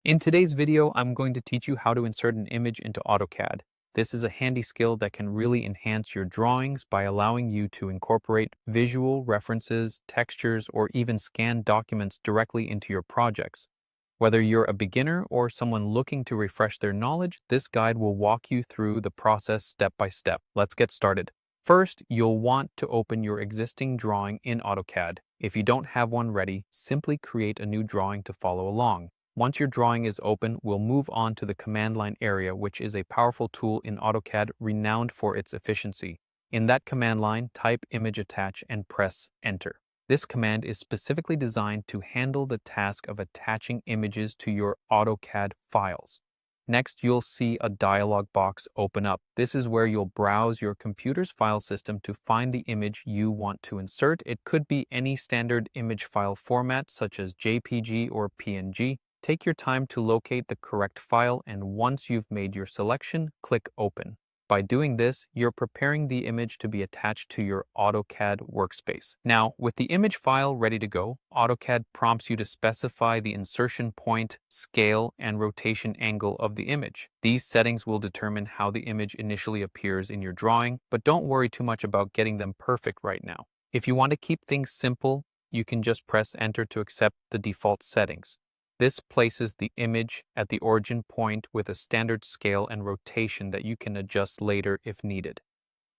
In today's video, I'm going to teach you how to insert an image into AutoCAD. This is a handy skill that can really enhance your drawings by allowing you to incorporate visual references, textures, or even scan documents directly into your projects. Whether you're a beginner or someone looking to refresh their knowledge, this guide will walk you through the process step by step. Let's get started. First, you'll want to open your existing drawing in AutoCAD. If you don't have one ready, simply create a new drawing to follow along. Once your drawing is open, we'll move on to the command line area, which is a powerful tool in AutoCAD renowned for its efficiency. In that command line, type image attach and press enter. This command is specifically designed to handle the task of attaching images to your AutoCAD files. Next, you'll see a dialog box open up. This is where you'll browse your computer's file system to find the image you want to insert. It could be any standard image file format such as JPG or PNG. Take your time to locate the correct file, and once you've made your selection, click Open. By doing this, you're preparing the image to be attached to your AutoCAD workspace. Now, with the image file ready to go, AutoCAD prompts you to specify the insertion point, scale, and rotation angle of the image. These settings will determine how the image initially appears in your drawing, but don't worry too much about getting them perfect right now. If you want to keep things simple, you can just press Enter to accept the default settings. This places the image at the origin point with a standard scale and rotation that you can adjust later if needed.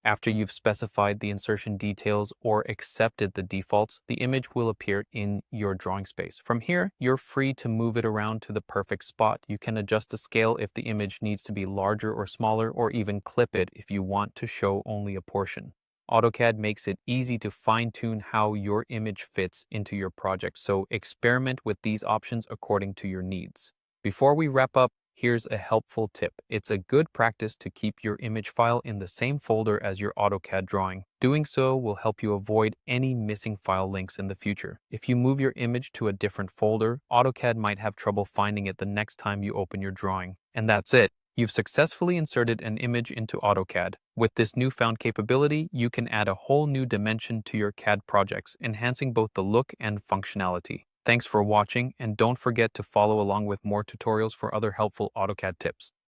After you've specified the insertion details or accepted the defaults, the image will appear in your drawing space. From here, you're free to move it around to the perfect spot. You can adjust the scale if the image needs to be larger or smaller, or even clip it if you want to show only a portion. AutoCAD makes it easy to fine-tune how your image fits into your project, so experiment with these options according to your needs. Before we wrap up, here's a helpful tip. It's a good practice to keep your image file in the same folder as your AutoCAD drawing. Doing so will help you avoid any missing file links in the future. If you move your image to a different folder, AutoCAD might have trouble finding it the next time you open your drawing. And that's it. You've successfully inserted an image into AutoCAD. With this newfound capability, you can add a whole new dimension to your CAD projects, enhancing both the look and functionality. Thanks for watching, and don't forget to follow along with more tutorials for other helpful AutoCAD tips.